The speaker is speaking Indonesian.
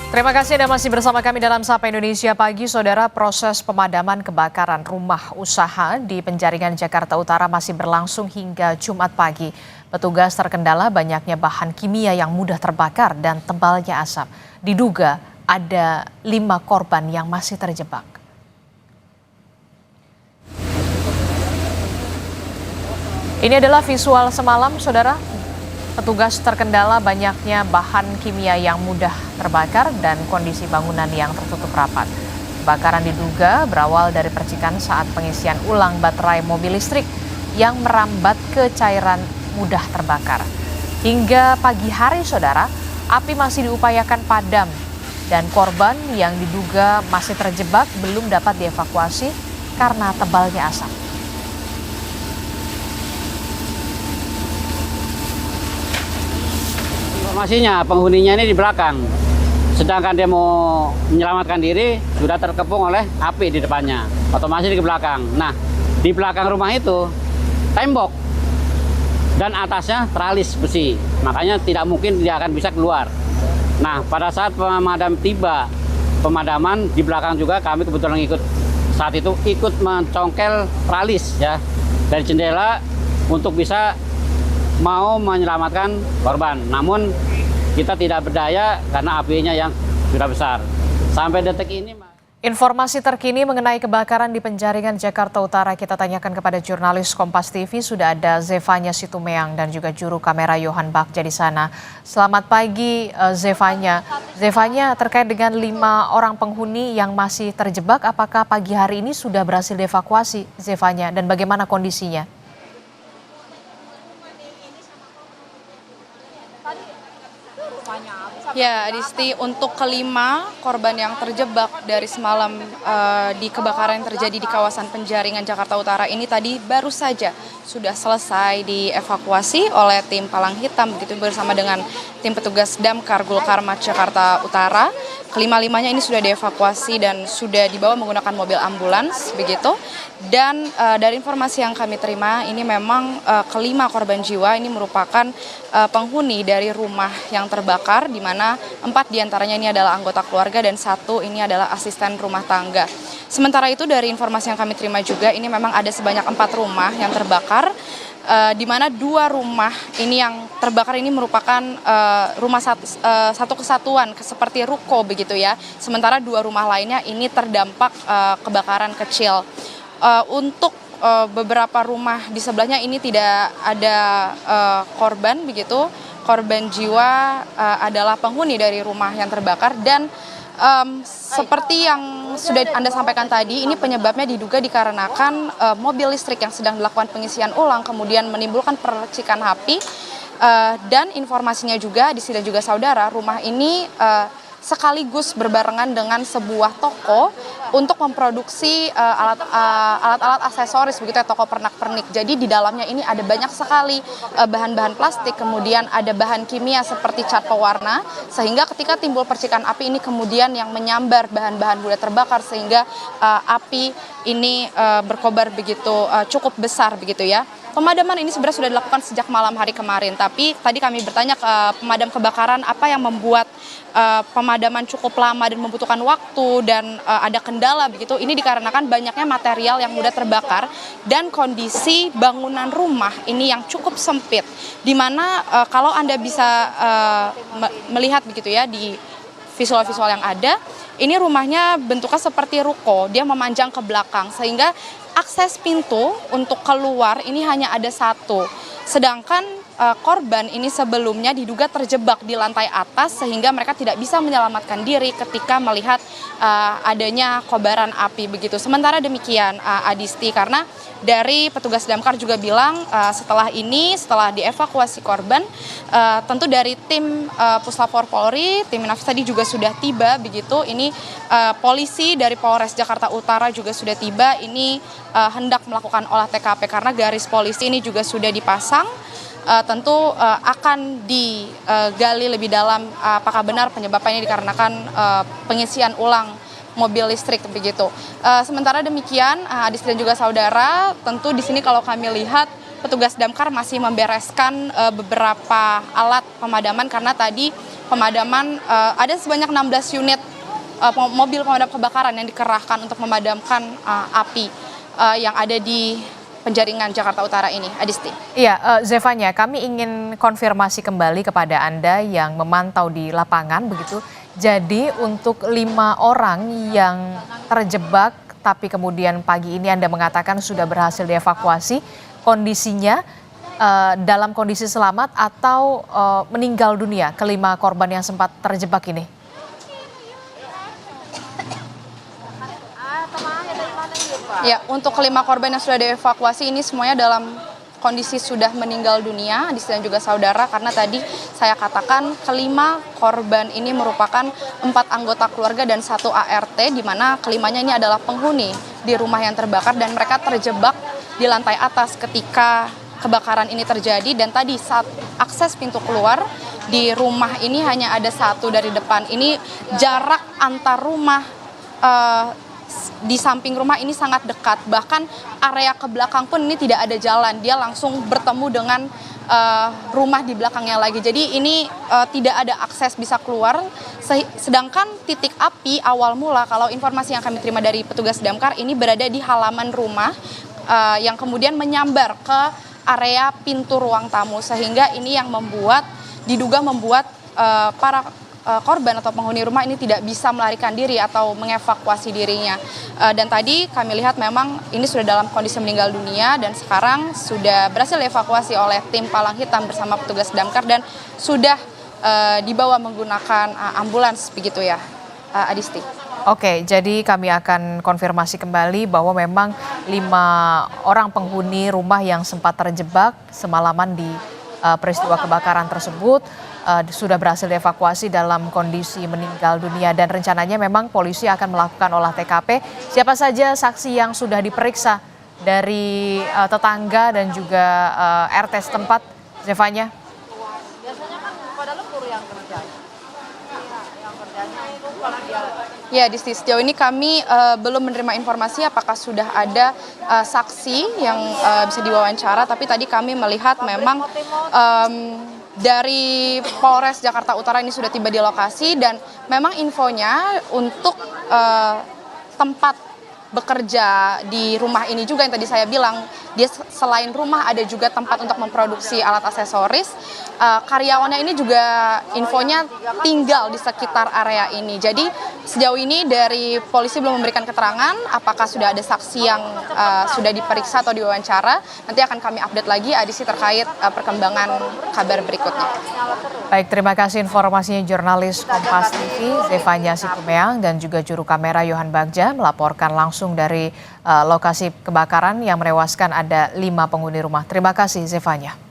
Terima kasih Anda masih bersama kami dalam Sapa Indonesia Pagi. Saudara, proses pemadaman kebakaran rumah usaha di Penjaringan Jakarta Utara masih berlangsung hingga Jumat pagi. Petugas terkendala banyaknya bahan kimia yang mudah terbakar dan tebalnya asap. Diduga ada 5 korban yang masih terjebak. Ini adalah visual semalam, saudara. Petugas terkendala banyaknya bahan kimia yang mudah terbakar dan kondisi bangunan yang tertutup rapat. Kebakaran diduga berawal dari percikan saat pengisian ulang baterai mobil listrik yang merambat ke cairan mudah terbakar. Hingga pagi hari, saudara, api masih diupayakan padam dan korban yang diduga masih terjebak belum dapat dievakuasi karena tebalnya asap. Informasinya penghuninya ini di belakang, sedangkan dia mau menyelamatkan diri sudah terkepung oleh api di depannya, otomatis di belakang. Nah, di belakang rumah itu tembok dan atasnya teralis besi, makanya tidak mungkin dia akan bisa keluar. Nah, pada saat pemadaman di belakang juga kami kebetulan ikut mencongkel teralis ya dari jendela untuk bisa mau menyelamatkan korban, namun kita tidak berdaya karena apinya yang sudah besar. Sampai detik ini. Informasi terkini mengenai kebakaran di Penjaringan Jakarta Utara kita tanyakan kepada jurnalis Kompas TV. Sudah ada Zefanya Situmeang dan juga juru kamera Yohan Bagja di sana. Selamat pagi Zefanya. Zefanya, terkait dengan 5 orang penghuni yang masih terjebak, apakah pagi hari ini sudah berhasil dievakuasi, Zefanya, dan bagaimana kondisinya? Ya, Adisti, untuk kelima korban yang terjebak dari semalam di kebakaran yang terjadi di kawasan Penjaringan Jakarta Utara ini tadi baru saja sudah selesai dievakuasi oleh tim Palang Hitam begitu bersama dengan tim petugas Damkar Gulkarmat Jakarta Utara. Kelima-limanya ini sudah dievakuasi dan sudah dibawa menggunakan mobil ambulans begitu. Dan dari informasi yang kami terima ini memang kelima korban jiwa ini merupakan penghuni dari rumah yang terbakar, di mana 4 diantaranya ini adalah anggota keluarga dan 1 ini adalah asisten rumah tangga. Sementara itu dari informasi yang kami terima juga ini memang ada sebanyak 4 rumah yang terbakar, di mana 2 rumah ini yang terbakar ini merupakan rumah satu kesatuan seperti ruko begitu ya. Sementara 2 rumah lainnya ini terdampak kebakaran kecil. Untuk beberapa rumah di sebelahnya ini tidak ada korban begitu. Korban jiwa adalah penghuni dari rumah yang terbakar dan seperti yang sudah Anda sampaikan tadi, ini penyebabnya diduga dikarenakan mobil listrik yang sedang dilakukan pengisian ulang kemudian menimbulkan percikan api. Dan informasinya juga di sini juga saudara, rumah ini sekaligus berbarengan dengan sebuah toko untuk memproduksi alat-alat aksesoris begitu ya, toko pernak-pernik. Jadi di dalamnya ini ada banyak sekali bahan-bahan plastik, kemudian ada bahan kimia seperti cat pewarna, sehingga ketika timbul percikan api ini kemudian yang menyambar bahan-bahan mudah terbakar sehingga api ini berkobar begitu cukup besar begitu ya. Pemadaman ini sebenarnya sudah dilakukan sejak malam hari kemarin, tapi tadi kami bertanya ke pemadam kebakaran apa yang membuat pemadaman cukup lama dan membutuhkan waktu dan ada kendala begitu. Ini dikarenakan banyaknya material yang mudah terbakar dan kondisi bangunan rumah ini yang cukup sempit, di mana kalau Anda bisa melihat begitu ya di visual-visual yang ada, ini rumahnya bentuknya seperti ruko, dia memanjang ke belakang sehingga akses pintu untuk keluar ini hanya ada 1. Sedangkan korban ini sebelumnya diduga terjebak di lantai atas sehingga mereka tidak bisa menyelamatkan diri ketika melihat adanya kobaran api begitu. Sementara demikian Adisti, karena dari petugas damkar juga bilang setelah dievakuasi korban, tentu dari tim Puslapor Polri, tim Inafis tadi juga sudah tiba begitu. Ini polisi dari Polres Jakarta Utara juga sudah tiba, ini hendak melakukan olah TKP karena garis polisi ini juga sudah dipasang. Tentu akan digali lebih dalam apakah benar penyebabnya dikarenakan pengisian ulang mobil listrik begitu. Sementara demikian, Adis dan juga saudara, tentu di sini kalau kami lihat petugas damkar masih membereskan beberapa alat pemadaman karena tadi pemadaman, ada sebanyak 16 unit mobil pemadam kebakaran yang dikerahkan untuk memadamkan api yang ada di Penjaringan Jakarta Utara ini, Adisti. Iya, Zevanya, kami ingin konfirmasi kembali kepada Anda yang memantau di lapangan begitu. Jadi untuk 5 orang yang terjebak tapi kemudian pagi ini Anda mengatakan sudah berhasil dievakuasi, kondisinya dalam kondisi selamat atau meninggal dunia kelima korban yang sempat terjebak ini? Ya, untuk kelima korban yang sudah dievakuasi ini semuanya dalam kondisi sudah meninggal dunia, dan juga saudara, karena tadi saya katakan kelima korban ini merupakan 4 anggota keluarga dan 1 ART, di mana kelimanya ini adalah penghuni di rumah yang terbakar dan mereka terjebak di lantai atas ketika kebakaran ini terjadi. Dan tadi saat akses pintu keluar di rumah ini hanya ada 1 dari depan. Ini jarak antar rumah di samping rumah ini sangat dekat, bahkan area ke belakang pun ini tidak ada jalan, dia langsung bertemu dengan rumah di belakangnya lagi. Jadi ini tidak ada akses bisa keluar, sedangkan titik api awal mula, kalau informasi yang kami terima dari petugas damkar, ini berada di halaman rumah yang kemudian menyambar ke area pintu ruang tamu, sehingga ini yang diduga membuat para korban atau penghuni rumah ini tidak bisa melarikan diri atau mengevakuasi dirinya. Dan tadi kami lihat memang ini sudah dalam kondisi meninggal dunia dan sekarang sudah berhasil dievakuasi oleh tim Palang Hitam bersama petugas damkar dan sudah dibawa menggunakan ambulans begitu ya, Adisti. Oke, jadi kami akan konfirmasi kembali bahwa memang 5 orang penghuni rumah yang sempat terjebak semalaman di peristiwa kebakaran tersebut sudah berhasil dievakuasi dalam kondisi meninggal dunia dan rencananya memang polisi akan melakukan olah TKP. Siapa saja saksi yang sudah diperiksa dari tetangga dan juga RT setempat, Zevanya? Biasanya kan pada lembur yang kerja. Yang kerjanya itu kalau dia. Ya, di sejauh ini kami belum menerima informasi apakah sudah ada saksi yang bisa diwawancara, tapi tadi kami melihat memang dari Polres Jakarta Utara ini sudah tiba di lokasi dan memang infonya untuk tempat bekerja di rumah ini juga yang tadi saya bilang, dia selain rumah ada juga tempat untuk memproduksi alat aksesoris. Karyawannya ini juga infonya tinggal di sekitar area ini. Jadi sejauh ini dari polisi belum memberikan keterangan apakah sudah ada saksi yang sudah diperiksa atau diwawancara. Nanti akan kami update lagi Adisi terkait perkembangan kabar berikutnya. Baik, terima kasih informasinya jurnalis Kompas TV Zevanya Situmeang dan juga juru kamera Yohan Bagja melaporkan langsung dari lokasi kebakaran yang menewaskan ada 5 penghuni rumah. Terima kasih Zevanya.